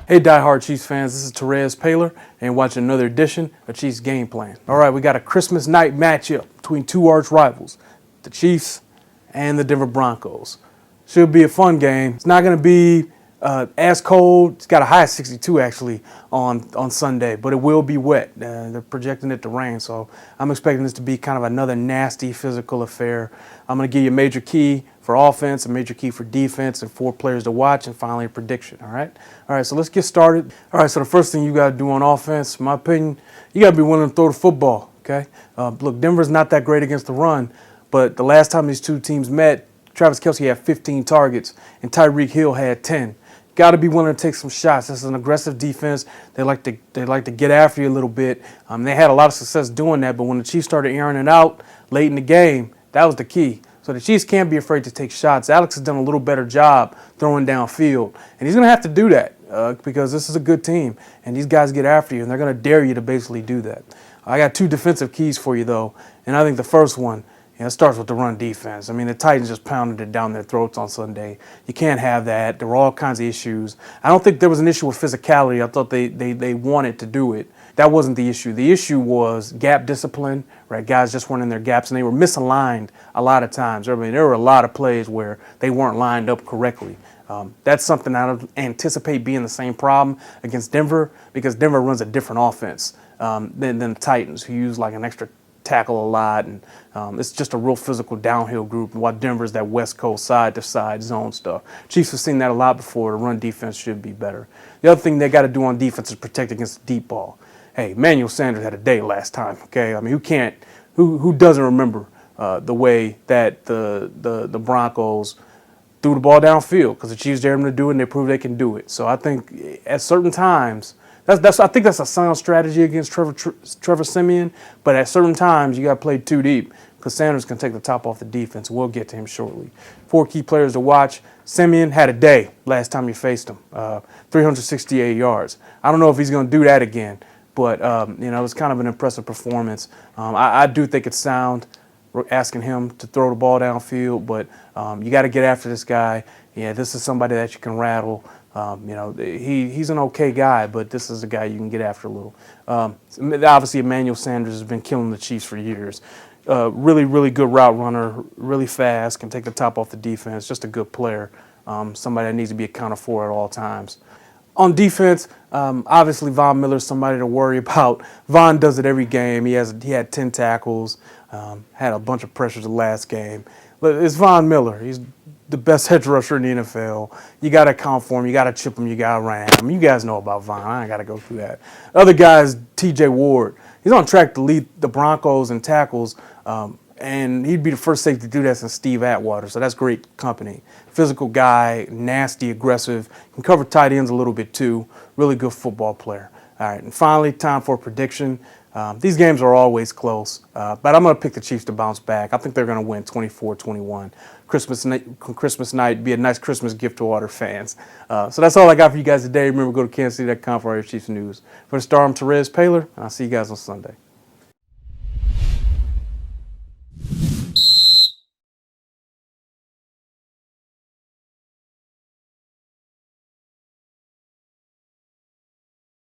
Hey, diehard Chiefs fans, this is Terez Paylor, and watching another edition of Chiefs Game Plan. All right, we got a Christmas night matchup between two arch rivals, the Chiefs and the Denver Broncos. Should be a fun game. It's not going to be as cold. It's got a high of 62 actually on Sunday, but it will be wet. They're projecting it to rain, so I'm expecting this to be kind of another nasty physical affair. I'm going to give you a major key for offense, a major key for defense, and 4 players to watch, and finally a prediction. All right, so let's get started. All right, so the first thing you got to do on offense, in my opinion, you got to be willing to throw the football. Okay, look, Denver's not that great against the run, but the last time these two teams met, Travis Kelce had 15 targets and Tyreek Hill had 10. Got to be willing to take some shots. This is an aggressive defense. They like to get after you a little bit. They had a lot of success doing that, but when the Chiefs started airing it out late in the game, that was the key. So the Chiefs can't be afraid to take shots. Alex has done a little better job throwing downfield, and he's going to have to do that because this is a good team, and these guys get after you, and they're going to dare you to basically do that. I got 2 defensive keys for you, though, and I think the first one, it starts with the run defense. I mean, the Titans just pounded it down their throats on Sunday. You can't have that. There were all kinds of issues. I don't think there was an issue with physicality. I thought they wanted to do it. That wasn't the issue. The issue was gap discipline, right? Guys just weren't in their gaps, and they were misaligned a lot of times. I mean, there were a lot of plays where they weren't lined up correctly. That's something I don't anticipate being the same problem against Denver, because Denver runs a different offense than the Titans, who use like an extra tackle a lot, and it's just a real physical downhill group, while Denver's that West Coast side-to-side zone stuff. Chiefs have seen that a lot before. The run defense should be better. The other thing they got to do on defense is protect against the deep ball. Hey, Emmanuel Sanders had a day last time, okay? I mean, who doesn't remember the way that the Broncos threw the ball downfield, because the Chiefs dared them to do it, and they proved they can do it. So I think at certain times, I think that's a sound strategy against Trevor Siemian, but at certain times you got to play too deep, because Sanders can take the top off the defense. We'll get to him shortly. 4 key players to watch. Siemian had a day last time you faced him, 368 yards. I don't know if he's going to do that again, but it was kind of an impressive performance. I do think it's sound asking him to throw the ball downfield, but you got to get after this guy. Yeah, this is somebody that you can rattle. He's an okay guy, but this is a guy you can get after a little. Obviously, Emmanuel Sanders has been killing the Chiefs for years. Really, really good route runner, really fast, can take the top off the defense, just a good player, somebody that needs to be accounted for at all times. On defense, obviously Von Miller's somebody to worry about. Von does it every game. He had 10 tackles, had a bunch of pressures the last game. But it's Von Miller. He's the best edge rusher in the NFL. You got to account for him. You got to chip him. You got to ram him. You guys know about Von. I ain't got to go through that. Other guys, T.J. Ward. He's on track to lead the Broncos in tackles, and he'd be the first safety to do that since Steve Atwater, so that's great company. Physical guy, nasty, aggressive, can cover tight ends a little bit too. Really good football player. All right, and finally, time for a prediction. These games are always close, but I'm going to pick the Chiefs to bounce back. I think they're going to win 24-21. Christmas night, be a nice Christmas gift to all their fans. So that's all I got for you guys today. Remember, go to kansascity.com for all your Chiefs news. For the Star, I'm Terez Paylor, and I'll see you guys on Sunday.